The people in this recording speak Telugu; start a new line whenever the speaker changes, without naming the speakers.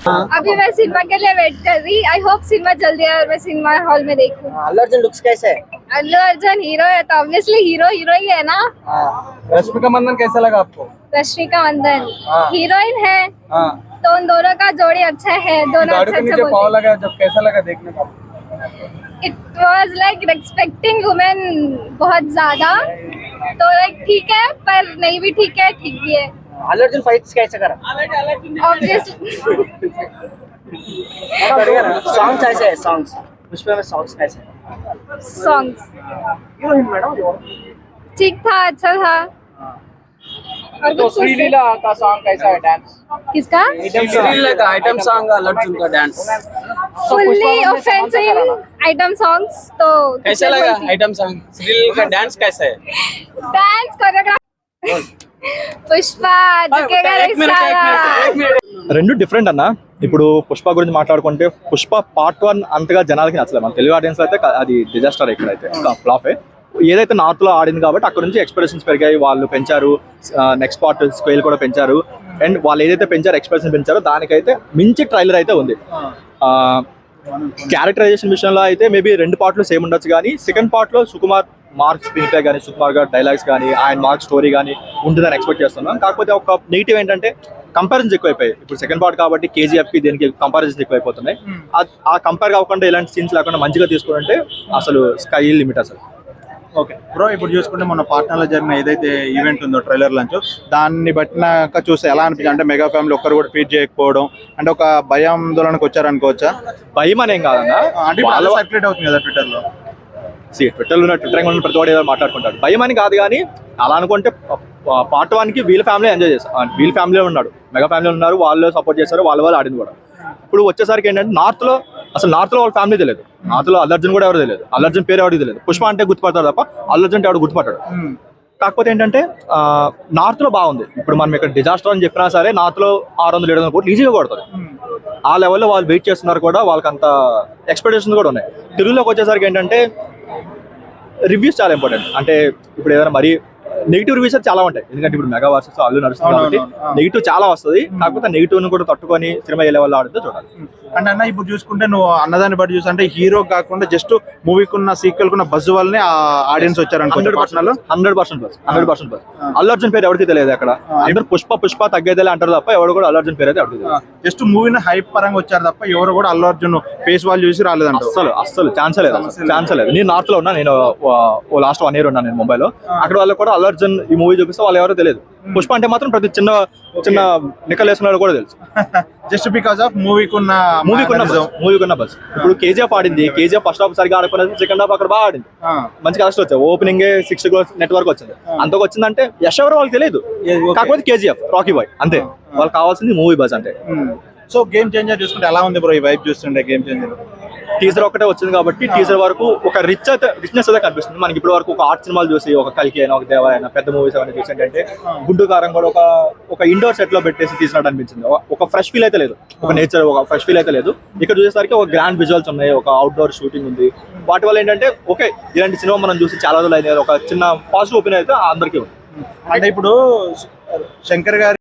अभी मैं सिनेमा के लिए वेट कर रही। आई होप सिनेमा जल्दी आए और मैं सिनेमा हॉल में देखूं।
अल्लू अर्जुन लुक्स कैसे है?
अल्लू अर्जुन हीरो है तो ऑब्वियसली हीरो ही है ना।
रश्मिका मंदाना कैसा लगा आपको?
रश्मिका मंदाना
हाँ।
हीरोइन है
हाँ,
तो उन दोनों का जोड़ी अच्छा है। दोनों
गाड़ी के
अच्छे
नीचे पाव
बोलते।
लगा जब कैसा लगा देखने का?
It was like respecting women बहुत ज्यादा, तो लाइक ठीक है पर नहीं भी ठीक है, ठीक भी है।
अल्लू अर्जुन फाइट्स कैसे करा?
ऑब्वियसली
सॉन्ग्स कैसे है? सॉन्ग्स पुष्पा में सॉन्ग्स कैसे है?
सॉन्ग्स
हीरोइन मैडम
ठीक था, अच्छा था। और
तो
कुछ पूछते?
श्रीलीला का सॉन्ग कैसा है? डांस
किसका?
श्रीलीला का आइटम सॉन्ग अर्जुन का dance
fully offensive item songs. तो
कैसा लगा आइटम सॉन्ग? श्रीलीला का डांस कैसा है?
डांस कोरियोग्राफ పుష్ప దుకేగా
రెండు డిఫరెంట్ అన్న. ఇప్పుడు పుష్ప గురించి మాట్లాడుకుంటే పుష్ప పార్ట్ 1 అంతగా జనాలకి నచ్చలేదు. మన తెలుగు ఆడియన్స్ అయితే అది డిజాస్టర్. ఇక్కడైతే ఫ్లాపే. ఏదైతే నార్త్ లో ఆడింది కాబట్టి అక్కడ నుంచి ఎక్స్పెక్టేషన్స్ పెరిగాయి, వాళ్ళు పెంచారు. నెక్స్ట్ పార్ట్ స్కేల్ కూడా పెంచారు. అండ్ వాళ్ళు ఏదైతే పెంచారో ఎక్స్పెక్టేషన్ పెంచారో దానికైతే మించి ట్రైలర్ అయితే ఉంది. క్యారెక్టరైజేషన్ విషయంలో అయితే మేబీ 2 పార్ట్లు సేమ్ ఉండొచ్చు, కానీ సెకండ్ పార్ట్ లో సుకుమార్ మార్క్ స్క్రీన్ ప్లే కానీ సుకుమార్ గారు డైలాగ్స్ కానీ ఆయన మార్క్ స్టోరీ కానీ ఉంటుందని ఎక్స్పెక్ట్ చేస్తున్నాం. కాకపోతే ఒక నెగిటివ్ ఏంటంటే కంపారిజన్స్ ఎక్కువైపోయాయి. ఇప్పుడు సెకండ్ పార్ట్ కాబట్టి కేజీఎఫ్ కి దీనికి కంపారిజన్స్ ఎక్కువైపోతున్నాయి. ఆ కంపేర్ కాకుండా ఇలాంటి సీన్స్ లేకుండా మంచిగా తీసుకుంటే అసలు స్కై లిమిట్ అసలు.
ఓకే బ్రో, ఇప్పుడు చూసుకుంటే మొన్న పాట్నాలో జరిగిన ఏదైతే ఈవెంట్ ఉందో ట్రైలర్ లాంచ్, దాన్ని బట్టినాక చూస్తే ఎలా అనిపించింది? అంటే మెగా ఫ్యామిలీ ఒక్కరు కూడా ట్వీట్ చేయకపోవడం అంటే ఒక భయాందోళనకు వచ్చారనుకోవచ్చా?
భయం అనేం కాదన్నా,
అంటే సర్క్యులేట్ అవుతుంది కదా ట్విట్టర్ లో.
ట్విట్టర్ ప్రతి వాడు ఏదో మాట్లాడుకుంటాడు. భయం అని కాదు, కానీ అలా అనుకుంటే పార్ట్ 1 కి వీళ్ళ ఫ్యామిలీ ఎంజాయ్ చేస్తారు. వీళ్ళ ఫ్యామిలీ ఉన్నాడు, మెగా ఫ్యామిలీ ఉన్నారు, వాళ్ళు సపోర్ట్ చేస్తారు, వాళ్ళు ఆడింది కూడా. ఇప్పుడు వచ్చేసరికి ఏంటంటే నార్త్ లో వాళ్ళ ఫ్యామిలీ తెలియదు. నార్త్ లో అల్లు అర్జున్ కూడా ఎవరు తెలియదు, అల్లు అర్జున్ పేరు ఎవరికి తెలియదు. పుష్ప అంటే గుర్తుపడతాడు తప్ప అల్లు అర్జున్ ఎవరు గుర్తుపట్టాడు. కాకపోతే ఏంటంటే నార్త్ లో బాగుంది. ఇప్పుడు మనం ఇక్కడ డిజాస్టర్ అని చెప్పినా సరే నార్త్ లో 600-700 కోట్లు ఈజీగా కొడుతుంది. ఆ లెవెల్లో వాళ్ళు వెయిట్ చేస్తున్నారు కూడా, వాళ్ళకి అంత ఎక్స్పెక్టేషన్స్ కూడా ఉన్నాయి. తెలుగులోకి వచ్చేసరికి ఏంటంటే రివ్యూస్ చాలా ఇంపార్టెంట్. అంటే ఇప్పుడు ఏదైనా మరీ నెగిటివ్ రివ్యూస్ చాలా ఉంటాయి, ఎందుకంటే ఇప్పుడు మెగా వర్సెస్ అల్లు నడుస్తుంది కాబట్టి నెగిటివ్ చాలా వస్తుంది. కాకపోతే నెగిటివ్ ను కూడా తట్టుకొని సినిమా ఏ లెవెల్లో ఆడితే చూడాలి.
అంటే అన్న ఇప్పుడు చూసుకుంటే నువ్వు అన్నదాన్ని బట్టి చూసి అంటే హీరో కాకుండా జస్ట్ మూవీకి ఉన్న సీక్వెల్ కున్న బజ్ వల్లనే ఆడియన్స్ వచ్చారనుకో.
100% అల్లు అర్జున్ పేరు ఎవరికి తెలియదు అక్కడ. అందరూ పుష్ప తగ్గేదేలే అంటారు తప్ప ఎవరు కూడా అల్లు అర్జున్ పేరు అయితే ఎవరికి తెలియదు.
జస్ట్ మూవీని హైప్ పరంగా వచ్చారు తప్ప ఎవరు కూడా అల్లు అర్జున్ ఫేస్ వాల్యూ చూసి రాలేదంట.
అస్సలు ఛాన్స్ లేదు. నేను నార్త్ లో ఉన్నా, నేను లాస్ట్ 1 year ఉన్నా నేను ముంబైలో. అక్కడ వాళ్ళకి కూడా అల్లు అర్జున్ ఈ మూవీ చూపిస్తే వాళ్ళు ఎవరో తెలియదు. పుష్ప అంటే మాత్రం ప్రతి చిన్న నికల్ వేసుకున్నాడు కూడా తెలుసు.
జస్ట్ బికాస్ ఆఫ్ మూవీకున్న
బస్. ఇప్పుడు కేజీఎఫ్ ఆడింది, కేజీఎఫ్ ఫస్ట్ హాఫ్ సరిగా ఆడుకున్నది, సెకండ్ హాఫ్ అక్కడ బాగా ఆడింది, మంచి కలెక్షన్ వచ్చాయి. ఓపెనింగ్ 60 crores నెట్వర్క్ వచ్చింది. అంతకు వచ్చిందంటే యశ్ ఎవరో వాళ్ళకి తెలియదు. కాకపోతే కేజీఎఫ్ రాకీ బాయ్ అంతే. వాళ్ళకి కావాల్సింది మూవీ బస్ అంటే.
సో గేమ్ చేంజర్ చూసుకుంటే ఎలా ఉంది బ్రో ఈ వైబ్ చూస్తుంటే? గేమ్ చేంజర్
టీజర్ ఒకటే వచ్చింది కాబట్టి టీజర్ వరకు ఒక రిచ్నెస్ అయితే కనిపిస్తుంది మనకి. ఇప్పుడు వరకు ఒక ఆర్ట్ సినిమాలు చూసి, ఒక కల్కి అయినా, ఒక దేవ అయినా, పెద్ద మూవీస్ అవన్నీ చూసి ఏంటంటే గుండు కారం కూడా ఒక ఇండోర్ సెట్ లో పెట్టేసి తీసినట్టు అనిపించింది. ఒక ఫ్రెష్ ఫీల్ అయితే లేదు, ఒక నేచర్ ఒక ఫ్రెష్ ఫీల్ అయితే లేదు. ఇక్కడ చూసేసరికి ఒక గ్రాండ్ విజువల్స్ ఉన్నాయి, ఒక అవుట్డోర్ షూటింగ్ ఉంది. వాటి వల్ల ఏంటంటే ఓకే ఇలాంటి సినిమా మనం చూసి చాలా రోజులు అయినాయి, ఒక చిన్న పాజిటివ్ ఒపీనియన్ అయితే అందరికీ ఉంది.
అంటే ఇప్పుడు శంకర్ గారి